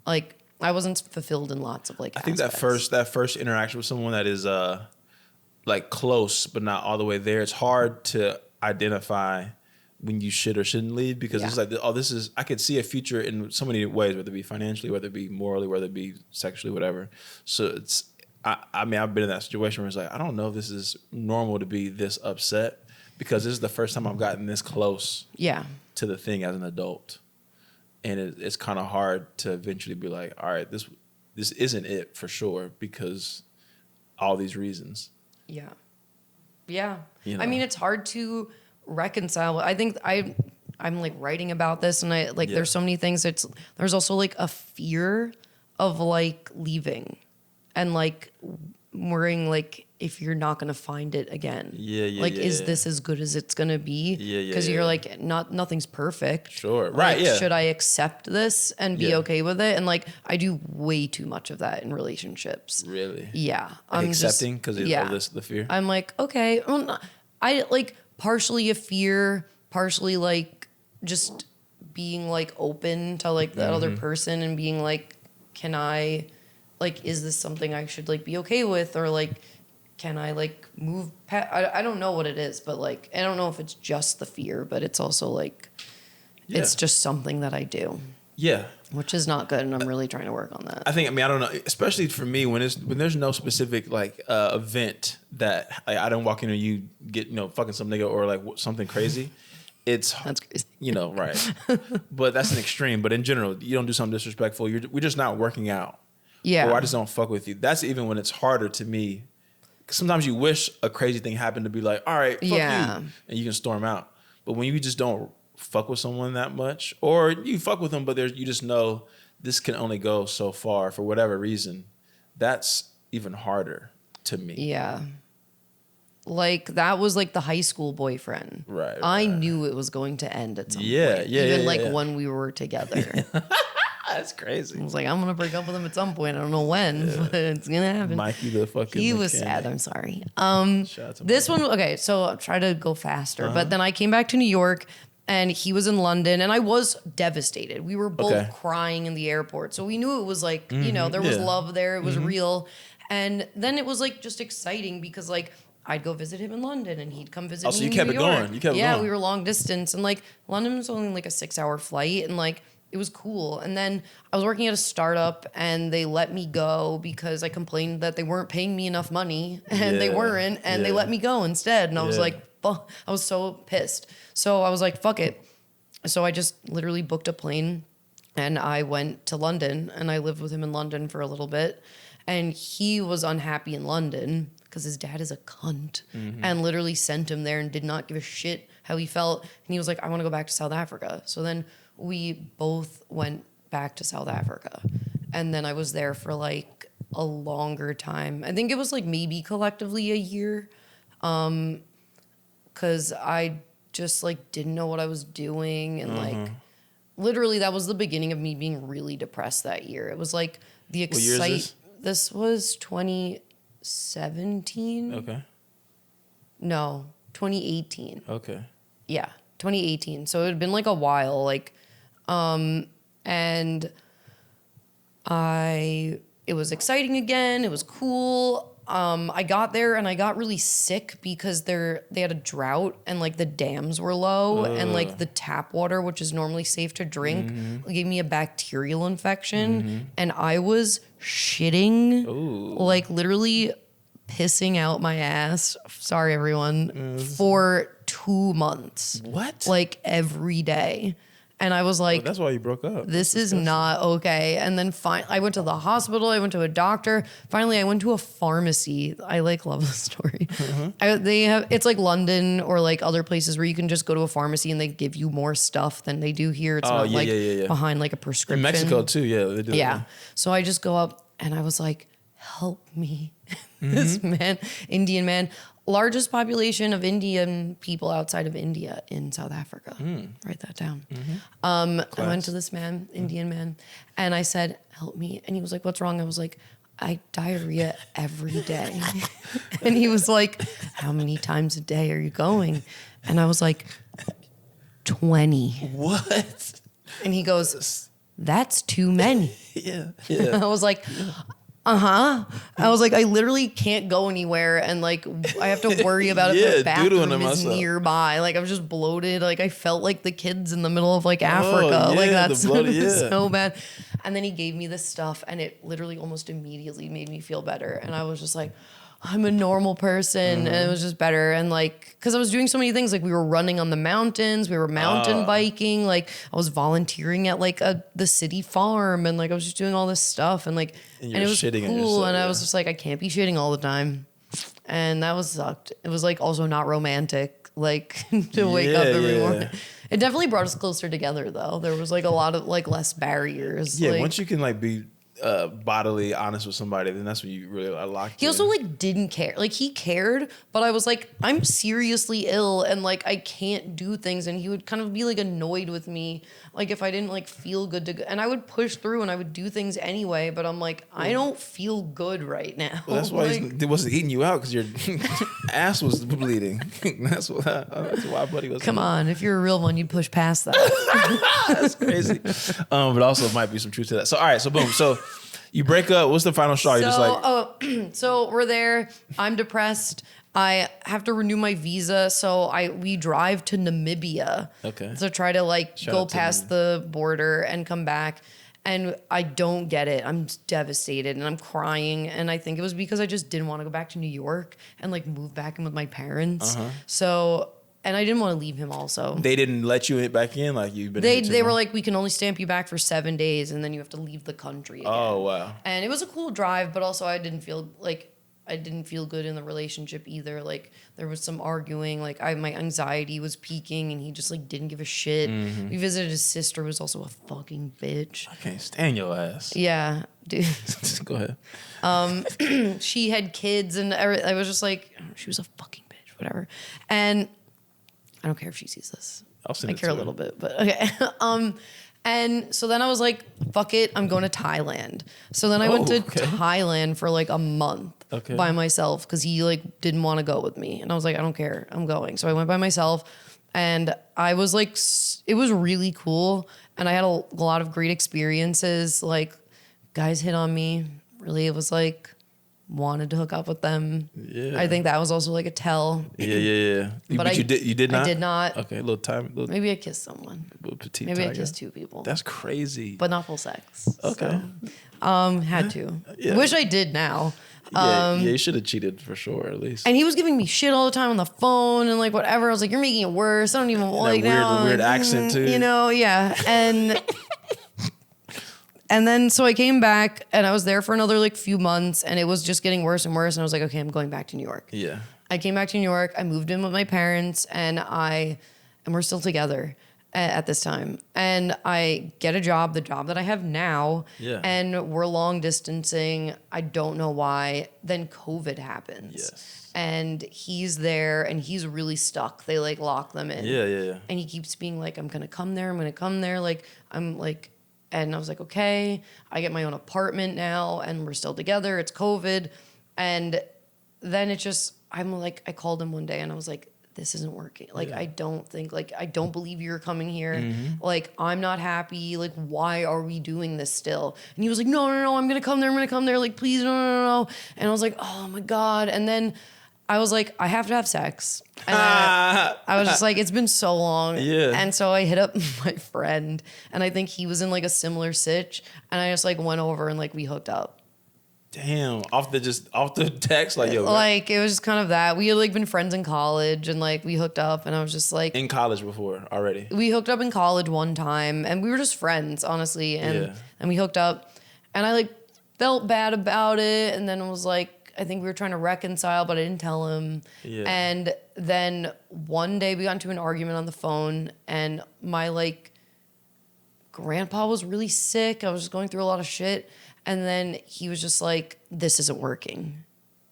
Like I wasn't fulfilled in lots of like. I think that first interaction with someone that is like close but not all the way there, it's hard to identify when you should or shouldn't leave, because it's like, oh, this is, I could see a future in so many ways, whether it be financially, whether it be morally, whether it be sexually, whatever. So it's, I mean, I've been in that situation where it's like, I don't know if this is normal to be this upset, because this is the first time I've gotten this close to the thing as an adult. And it's kind of hard to eventually be like, all right, this isn't it for sure, because all these reasons. Yeah. You know? I mean, it's hard to reconcile. I think I'm like writing about this, and I like there's so many things. There's also like a fear of like leaving and like worrying like if you're not gonna find it again. Is this as good as it's gonna be? Because you're like nothing's perfect. Sure. Like, Right. Should I accept this and be okay with it? And like I do way too much of that in relationships. Really? Yeah. I'm accepting because of the fear. I'm like, okay. I like partially a fear, partially like just being like open to like that other person and being like, can I, like, is this something I should like be okay with, or like, can I like move past? I don't know what it is, but like, I don't know if it's just the fear, but it's also like, it's just something that I do. Yeah. Which is not good, and I'm really trying to work on that. I think, I mean, I don't know, especially for me, when there's no specific like event that like, I don't walk in and you get, fucking some nigga or like something crazy. That's crazy. Right. But that's an extreme. But in general, you don't do something disrespectful. We're just not working out. Yeah. Or I just don't fuck with you. That's even when it's harder to me. Sometimes you wish a crazy thing happened to be like, all right, fuck you, and you can storm out. But when you just don't fuck with someone that much, or you fuck with them, but you just know this can only go so far for whatever reason, that's even harder to me. Yeah. Like that was like the high school boyfriend. Right. I knew it was going to end at some point. Even when we were together. That's crazy. I was like, I'm gonna break up with him at some point. I don't know when, but it's gonna happen. Mikey the fucking He was sad. I'm sorry. This one, okay, so I'll try to go faster. But then I came back to New York, and he was in London, and I was devastated. We were both crying in the airport. So we knew it was like, there was love there. It was real. And then it was like just exciting because like I'd go visit him in London and he'd come visit me in New York. So you kept it going. You kept it going. We were long distance, and like London was only like a 6-hour flight, and like it was cool. And then I was working at a startup, and they let me go because I complained that they weren't paying me enough money, and they weren't, and they let me go instead. And I was like, fuck, I was so pissed. So I was like, fuck it. So I just literally booked a plane, and I went to London, and I lived with him in London for a little bit. And he was unhappy in London because his dad is a cunt, and literally sent him there and did not give a shit how he felt. And he was like, I want to go back to South Africa. So then we both went back to South Africa. And then I was there for like a longer time. I think it was like maybe collectively a year. Cause I just like didn't know what I was doing. And like, literally that was the beginning of me being really depressed that year. It was like the excitement. This was 2017. Okay. No, 2018. Okay. Yeah, 2018. So it had been like a while, like, and it was exciting again. It was cool. I got there and I got really sick because they had a drought and like the dams were low and like the tap water, which is normally safe to drink, gave me a bacterial infection and I was shitting, like literally pissing out my ass. Sorry, everyone, for 2 months. What? Like every day. And I was like, that's why you broke up. This is not okay. And then I went to the hospital. I went to a doctor. Finally, I went to a pharmacy. I love the story. It's like London or like other places where you can just go to a pharmacy and they give you more stuff than they do here. It's not behind like a prescription. In Mexico too, yeah, they do. Yeah. So I just go up and I was like, help me. This man, Indian man, largest population of Indian people outside of India in South Africa. Write that down. I went to this man, Indian man, and I said, help me. And he was like, what's wrong? I was like, I diarrhea every day. And he was like, how many times a day are you going? And I was like, 20. What? And he goes, that's too many. Yeah. I was like, I was like, I literally can't go anywhere, and like I have to worry about if the bathroom is nearby. Like I was just bloated. Like I felt like the kids in the middle of like Africa. Like that's so bad. And then he gave me this stuff, and it literally almost immediately made me feel better. And I was just like, I'm a normal person, and it was just better. And like, because I was doing so many things, like we were running on the mountains, we were mountain biking, like I was volunteering at like the city farm, and like I was just doing all this stuff, and like, and it was cool. And I was just like, I can't be shitting all the time, and that was sucked. It was like also not romantic, like to wake up every morning. It definitely brought us closer together, though. There was like a lot of like less barriers. Yeah, like, once you can like be bodily honest with somebody, then that's when you really locked in. He also like didn't care. Like he cared, but I was like, I'm seriously ill and like I can't do things. And he would kind of be like annoyed with me, like if I didn't like feel good to go. And I would push through and I would do things anyway. But I'm like, I don't feel good right now. Well, that's why he wasn't eating you out, because your ass was bleeding. that's why buddy was. Come on, if you're a real one, you'd push past that. That's crazy. But also might be some truth to that. So all right, so boom, so. You break up. What's the final straw? You're just like, so we're there. I'm depressed. I have to renew my visa, so we drive to Namibia. Okay. To try to like go past the border and come back, and I don't get it. I'm devastated and I'm crying, and I think it was because I just didn't want to go back to New York and like move back in with my parents. So. And I didn't want to leave him also. They didn't let you back in? Like you've been They were like, we can only stamp you back for 7 days and then you have to leave the country again. Oh, wow. And it was a cool drive, but also I didn't feel good in the relationship either. Like there was some arguing, like my anxiety was peaking and he just like didn't give a shit. We visited his sister, who was also a fucking bitch. I can't stand your ass. Yeah, dude. Go ahead. She had kids and I was just like, she was a fucking bitch, whatever. And I don't care if she sees this. I care a little bit, but okay. And so then I was like, fuck it, I'm going to Thailand. So then I went to Thailand for like a month by myself because he like didn't want to go with me. And I was like, I don't care, I'm going. So I went by myself and I was like, it was really cool. And I had a lot of great experiences. Like guys hit on me. Really, it was like, wanted to hook up with them. Yeah. I think that was also like a tell. Yeah. But you did not? I did not. Okay, maybe I kissed someone. Maybe I kissed 2 people. That's crazy. But not full sex. Okay. So, had to. Yeah. Wish I did now. You should have cheated for sure, at least. And he was giving me shit all the time on the phone and like whatever. I was like, you're making it worse. I don't even like now. Weird accent too. You know, yeah. And then, so I came back and I was there for another like few months and it was just getting worse and worse. And I was like, okay, I'm going back to New York. Yeah. I came back to New York. I moved in with my parents and we're still together at this time. And I get a job, the job that I have now. Yeah. And we're long distancing. I don't know why. Then COVID happens. Yes. And he's there and he's really stuck. They like lock them in. Yeah. And he keeps being like, I'm going to come there. Like, I'm like, and I was like, okay, I get my own apartment now and we're still together. It's COVID. And then I called him one day and I was like, this isn't working. Like, I don't believe you're coming here. Mm-hmm. Like, I'm not happy. Like, why are we doing this still? And he was like, no, I'm going to come there. Like, please, no. And I was like, oh my God. And then I was like, I have to have sex. And I was just like, it's been so long. Yeah. And so I hit up my friend and I think he was in like a similar sitch. And I just like went over and like we hooked up. Damn, off the text, like yo. Like it was just kind of that. We had like been friends in college, and like we hooked up, and I was just like in college before already. We hooked up in college one time, and we were just friends, honestly, and we hooked up, and I like felt bad about it, and then it was like I think we were trying to reconcile, but I didn't tell him. Yeah. And then one day we got into an argument on the phone, and my like grandpa was really sick. I was just going through a lot of shit. And then he was just like, this isn't working.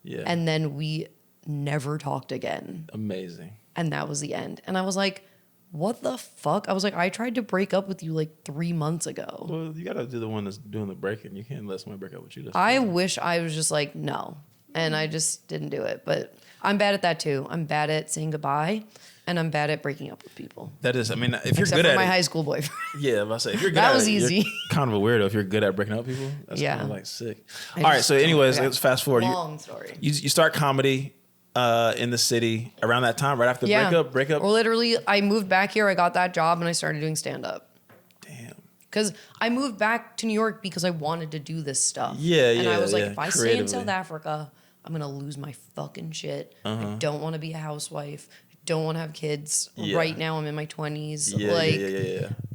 Yeah. And then we never talked again. Amazing. And that was the end. And I was like, what the fuck? I was like, I tried to break up with you like 3 months ago. Well, you got to do the one that's doing the breaking. You can't let somebody break up with you. I wish I was just like, no. And I just didn't do it. But I'm bad at that too. I'm bad at saying goodbye. And I'm bad at breaking up with people. That is, I mean, if you're good at my high school boyfriend. Yeah, I'm about to say, if you're good that at was it, easy. You're kind of a weirdo if you're good at breaking up with people. That's kind of like sick. All right, so anyways, let's fast forward. Long story. You start comedy in the city around that time, right after breakup? Or literally, I moved back here, I got that job, and I started doing stand-up. Damn. Because I moved back to New York because I wanted to do this stuff. And I was like, if I stay in South Africa, I'm going to lose my fucking shit. I don't want to be a housewife. Don't want to have kids. Right now I'm in my 20s.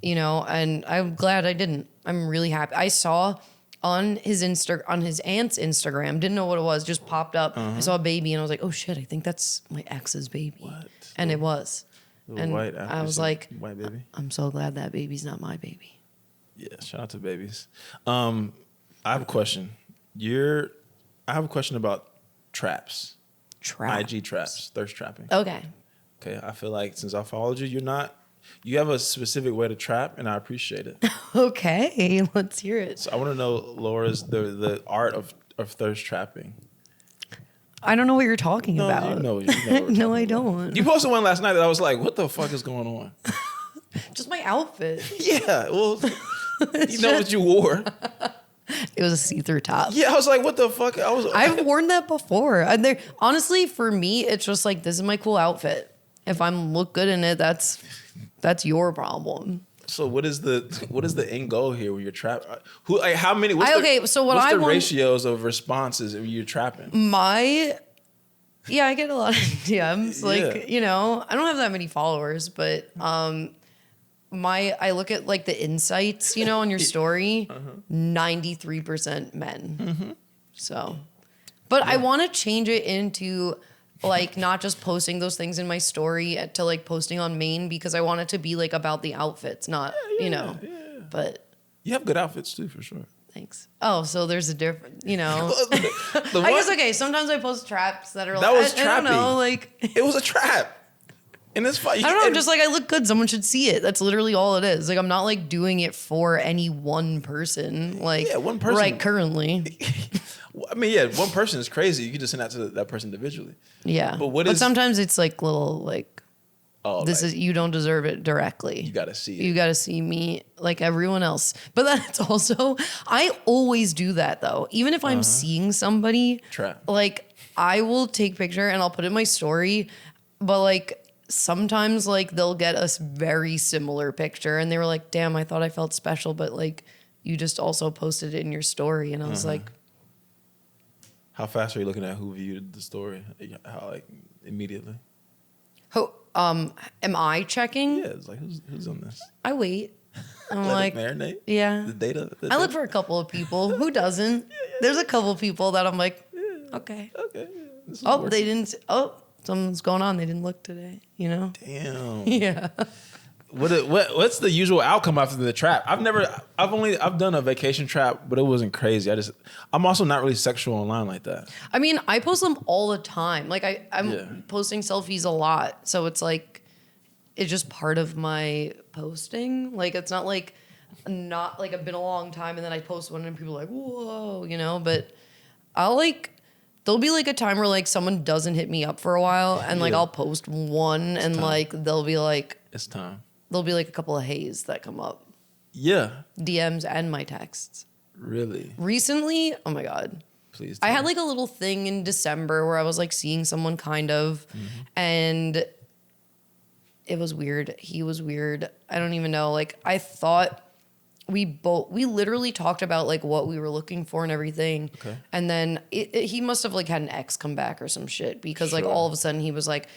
You know, and I'm glad I didn't. I'm really happy. I saw on his aunt's Instagram, didn't know what it was, just popped up. I saw a baby and I was like, oh shit, I think that's my ex's baby. What? And it was. And I was like, white baby. I'm so glad that baby's not my baby. Yeah, shout out to babies. I have a question. I have a question about traps. IG traps, thirst trapping. Okay, I feel like since I followed you, you have a specific way to trap, and I appreciate it. Okay, let's hear it. So I want to know, Laura's the art of thirst trapping. I don't know what you're talking about. You know no, I don't. You posted one last night that I was like, what the fuck is going on? Just my outfit. Yeah, well, you know what you wore. It was a see-through top. Yeah, I was like, what the fuck? I've worn that before. And honestly, for me, it's just like, this is my cool outfit. If I look good in it, that's your problem. So what is the end goal here when you're trapping? How many? What's the ratios of responses when you're trapping? I get a lot of DMs. Like, you know, I don't have that many followers, but I look at like the insights, you know, on your story, 93% men. So, but I want to change it into like not just posting those things in my story to like posting on main, because I want it to be like about the outfits, not, you know, but. You have good outfits too, for sure. Thanks. Oh, so there's a different, you know. I guess, okay, sometimes I post traps that are like. That was trappy. I don't know, like. It was a trap. And it's fine. I don't know, I'm just like, I look good. Someone should see it. That's literally all it is. Like, I'm not like doing it for any one person. Like, one person. Right, currently. I mean, one person is crazy. You can just send that to that person individually. Yeah. But sometimes it's like little, like, you don't deserve it directly. You got to see it. You got to see me like everyone else. But that's also, I always do that though. Even if I'm seeing somebody, like, I will take picture and I'll put it in my story. But like, sometimes like they'll get a very similar picture and they were like, damn, I thought I felt special, but like you just also posted it in your story. And I was like, how fast are you looking at who viewed the story? How like immediately? Am I checking? Yeah, it's like who's on this? I wait. I'm Let like, it marinate. Yeah. The data. I look for a couple of people. Who doesn't? There's a couple of people that I'm like, okay. Okay. They didn't. Something's going on. They didn't look today. You know. Damn. Yeah. What's the usual outcome after the trap? I've done a vacation trap, but it wasn't crazy. I'm also not really sexual online like that. I mean, I post them all the time. Like I'm posting selfies a lot. So it's like, it's just part of my posting. Like, it's not like I've been a long time and then I post one and people are like, whoa, you know, but there'll be like a time where like someone doesn't hit me up for a while and like I'll post one and like they'll be like, it's time. There'll be like a couple of haze that come up. Yeah. DMs and my texts. Really? Recently, oh my God. Please. I had like a little thing in December where I was like seeing someone kind of, and it was weird. He was weird. I don't even know. Like I thought we literally talked about like what we were looking for and everything. Okay. And then he must have like had an ex come back or some shit because like all of a sudden he was like,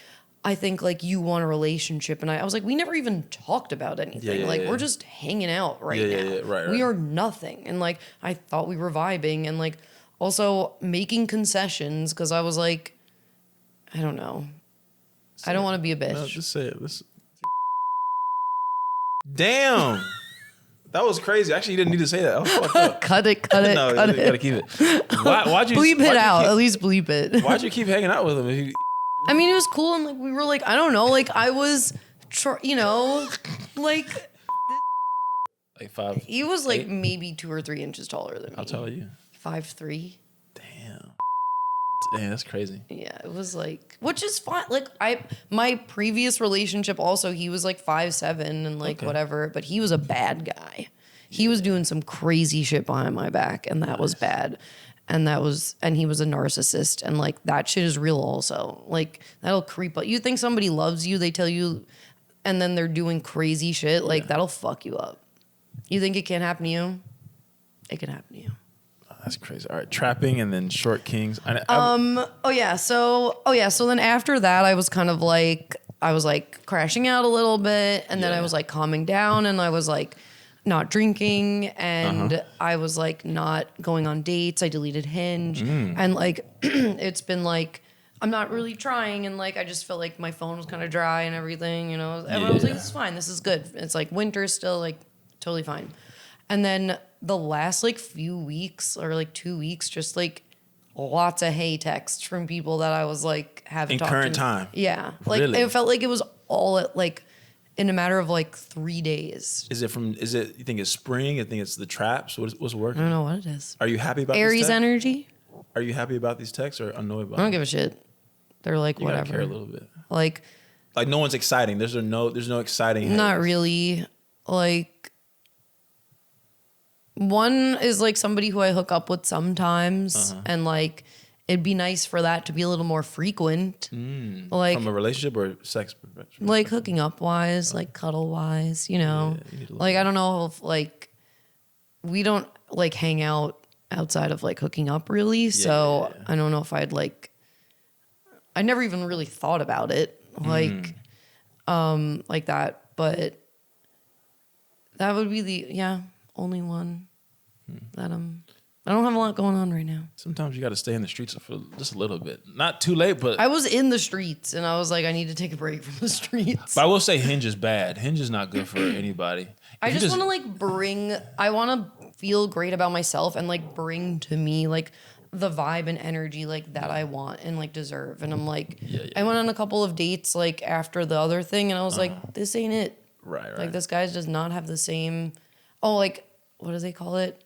I think like you want a relationship. And I was like, we never even talked about anything. We're just hanging out right now. Yeah, right. We are nothing. And like, I thought we were vibing and like also making concessions because I was like, I don't know. I don't want to be a bitch. No, just say it. Damn. That was crazy. Actually, you didn't need to say that. That was fucked up. Cut it. No, cut you gotta keep it. Why'd you bleep it out? At least bleep it. Why'd you keep hanging out with him? I mean, it was cool, and like we were like, I don't know, like I was, like 5. He was like maybe 2 or 3 inches taller than me. I'll tell you. 5'3". Damn, that's crazy. Yeah, it was like, which is fine. Like my previous relationship also, he was like 5'7" and like whatever, but he was a bad guy. He was doing some crazy shit behind my back, and that was bad. And he was a narcissist, and like that shit is real also. Like that'll creep up. You think somebody loves you, they tell you, and then they're doing crazy shit. Like that'll fuck you up. You think it can't happen to you? It can happen to you. That's crazy. All right, trapping and then short kings. So then after that, I was kind of like, I was like crashing out a little bit, and then I was like calming down, and I was like not drinking, and I was like not going on dates. I deleted Hinge, and like it's been like I'm not really trying, and like I just felt like my phone was kind of dry and everything, and I was like, this is fine, this is good. It's like winter still, like totally fine. And then the last like few weeks or like 2 weeks, just like lots of hey texts from people that I was like having in current time. Yeah, like really? It felt like it was all at like in a matter of like 3 days. Is it you think it's spring? You think it's the traps? What's working? I don't know what it is. Are you happy about Aries these texts? energy? Are you happy about these texts or annoyed about them? I don't give a shit. They're like you whatever. Gotta care a little bit. Like no one's exciting. There's no exciting. Not really. Like one is like somebody who I hook up with sometimes, and like it'd be nice for that to be a little more frequent. Like from a relationship or sex? Like hooking up wise, like cuddle wise, you know. Like I don't know if like we don't like hang out outside of like hooking up really, so I don't know if I'd like. I never even really thought about it like that, but that would be the only one that I don't have a lot going on right now. Sometimes you got to stay in the streets for just a little bit. Not too late, but I was in the streets and I was like, I need to take a break from the streets. But I will say Hinge is bad. Hinge is not good for anybody. I just want to like I want to feel great about myself and like bring to me like the vibe and energy like that I want and like deserve. And I'm like, I went on a couple of dates like after the other thing, and I was like, this ain't it. Right. Like this guy does not have the same. Oh, like what do they call it?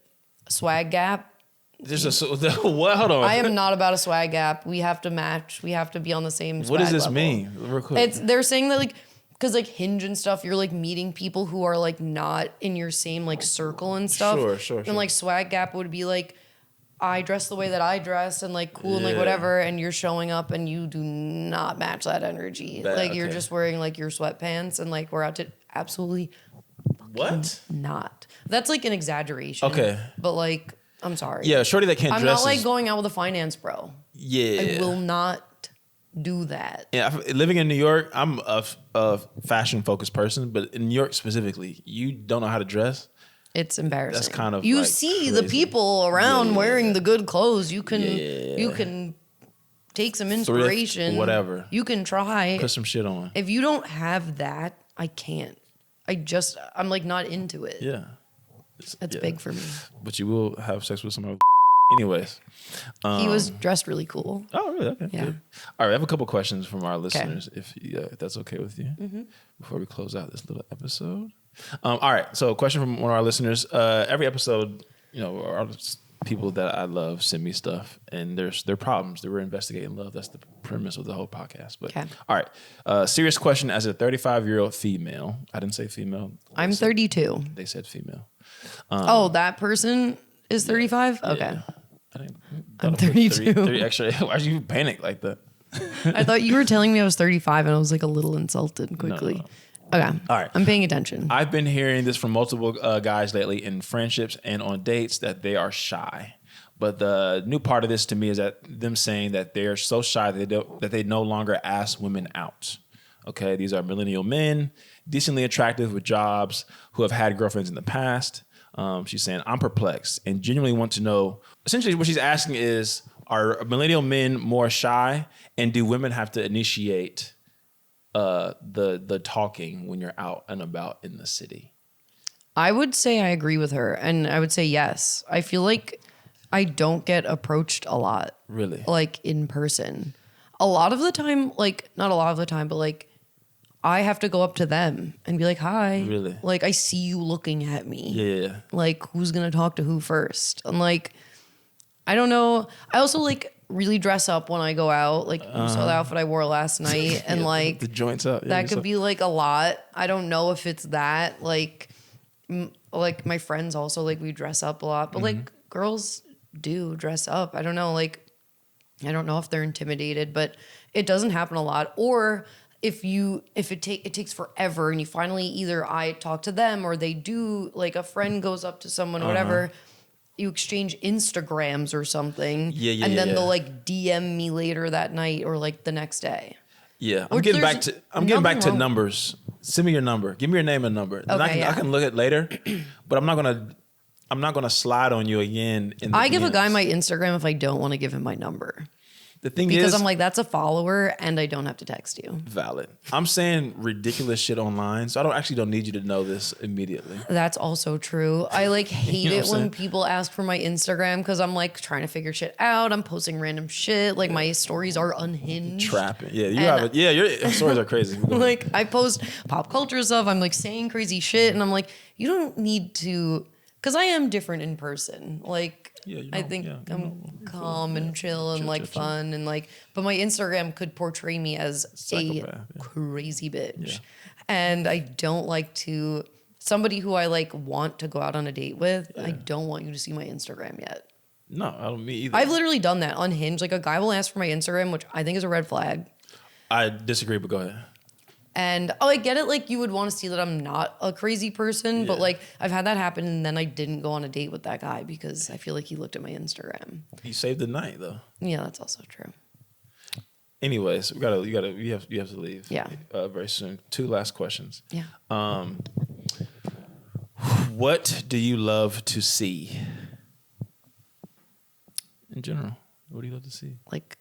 Swag gap. There's what? Hold on. I am not about a swag gap. We have to match. We have to be on the same. What does this level. mean? Real quick. They're saying that like because like Hinge and stuff, you're like meeting people who are like not in your same like circle and stuff. Sure. And like swag gap would be like, I dress the way that I dress and like cool and like whatever, and you're showing up and you do not match that energy. You're just wearing like your sweatpants and like we're out to absolutely what? Not. That's like an exaggeration. Okay. But like, I'm sorry. Yeah, shorty that can't I'm dress. not like going out with a finance bro. Yeah. I will not do that. Yeah, living in New York, I'm a fashion focused person, but in New York specifically, you don't know how to dress. It's embarrassing. That's kind of you like see crazy. The people around wearing the good clothes. You can take some inspiration. Thrift, whatever. You can try. Put some shit on. If you don't have that, I can't. I'm like not into it. Yeah. That's big for me. But you will have sex with somebody. Anyways. He was dressed really cool. Oh, really? Okay. Yeah. Good. All right. I have a couple questions from our listeners, if that's okay with you, before we close out this little episode. All right. So, a question from one of our listeners. Every episode, our people that I love send me stuff, and there's their problems that we're investigating love. That's the premise of the whole podcast. But all right. Serious question as a 35-year-old female. I didn't say female. I'm 32. They said female. That person is 35? Yeah. Okay. I'm 32. 30 extra. Why'd you panic like that? I thought you were telling me I was 35 and I was like a little insulted quickly. No. Okay. All right. I'm paying attention. I've been hearing this from multiple guys lately in friendships and on dates that they are shy. But the new part of this to me is that them saying that they're so shy that they no longer ask women out. Okay, these are millennial men, decently attractive with jobs, who have had girlfriends in the past. She's saying, I'm perplexed and genuinely want to know. Essentially, what she's asking is, are millennial men more shy, and do women have to initiate the talking when you're out and about in the city? I would say I agree with her, and I would say yes. I feel like I don't get approached a lot. Really? Like in person. A lot of the time, like not a lot of the time, but like I have to go up to them and be like, hi. Really? Like I see you looking at me. Yeah. Like who's going to talk to who first? And like, I don't know. I also like really dress up when I go out. Like you saw the outfit I wore last night and like the joints up. Yeah, that could be like a lot. I don't know if it's that like my friends also like we dress up a lot, but like girls do dress up. I don't know. Like, I don't know if they're intimidated, but it doesn't happen a lot. Or if it takes forever and you finally either I talk to them or they do, like a friend goes up to someone or whatever, you exchange Instagrams or something. And then they'll like DM me later that night or like the next day. Yeah. I'm getting back to numbers. Send me your number. Give me your name and number. Okay, I can look at it later, but I'm not gonna slide on you again. I give a guy my Instagram if I don't want to give him my number. The thing because is, I'm like, that's a follower and I don't have to text you. Valid. I'm saying ridiculous shit online, so I don't need you to know this immediately. That's also true. I like hate it when people ask for my Instagram because I'm like trying to figure shit out. I'm posting random shit. Like my stories are unhinged. Trapping. Yeah, you have it. Yeah, your stories are crazy. Like I post pop culture stuff. I'm like saying crazy shit, and I'm like, you don't need to, because I am different in person. Like. Yeah, I think I'm calm and chill and like fun and like, but my Instagram could portray me as crazy bitch. Yeah. And I don't like to, somebody who I like want to go out on a date with, I don't want you to see my Instagram yet. No, I don't, me either. I've literally done that on Hinge. Like a guy will ask for my Instagram, which I think is a red flag. I disagree, but go ahead. And I get it. Like you would want to see that I'm not a crazy person, but like I've had that happen, and then I didn't go on a date with that guy because I feel like he looked at my Instagram. He saved the night, though. Yeah, that's also true. Anyways, you have to leave. Yeah. Very soon. 2 last questions. Yeah. What do you love to see? In general, what do you love to see? Like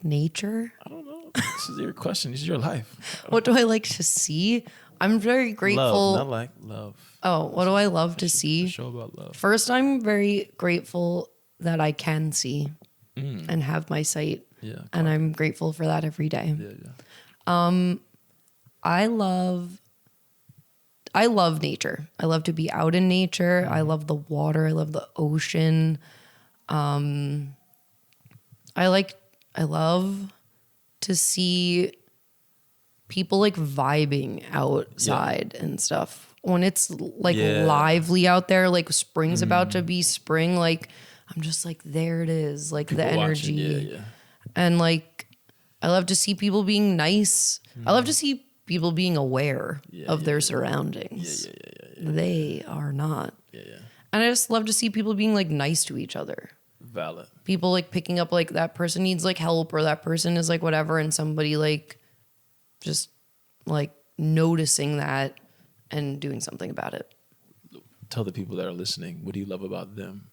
nature? I don't know. This is your question. This is your life. What do I like to see? I'm very grateful. Love, not like love. Oh, what do I love to see? A show about love. First, I'm very grateful that I can see and have my sight. Yeah. And I'm grateful for that every day. Yeah. I love nature. I love to be out in nature. I love the water. I love the ocean. I love to see people like vibing outside and stuff. When it's like lively out there, like spring's about to be spring, like I'm just like, there it is, like people the energy. And like, I love to see people being nice. I love to see people being aware of their surroundings. They are not. And I just love to see people being like nice to each other. Valid. People like picking up like that person needs like help or that person is like whatever, and somebody like just like noticing that and doing something about it. Tell the people that are listening, what do you love about them?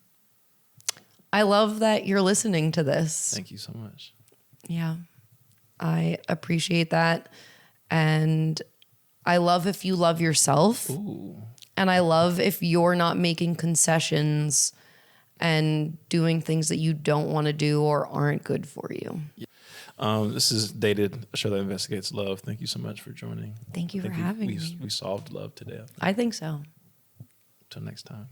I love that you're listening to this. Thank you so much. Yeah, I appreciate that. And I love if you love yourself. Ooh. And I love if you're not making concessions and doing things that you don't want to do or aren't good for you. This is Dated, a show that investigates love. Thank you so much for joining. Thank you for having me. We solved love today. I think so. Until next time.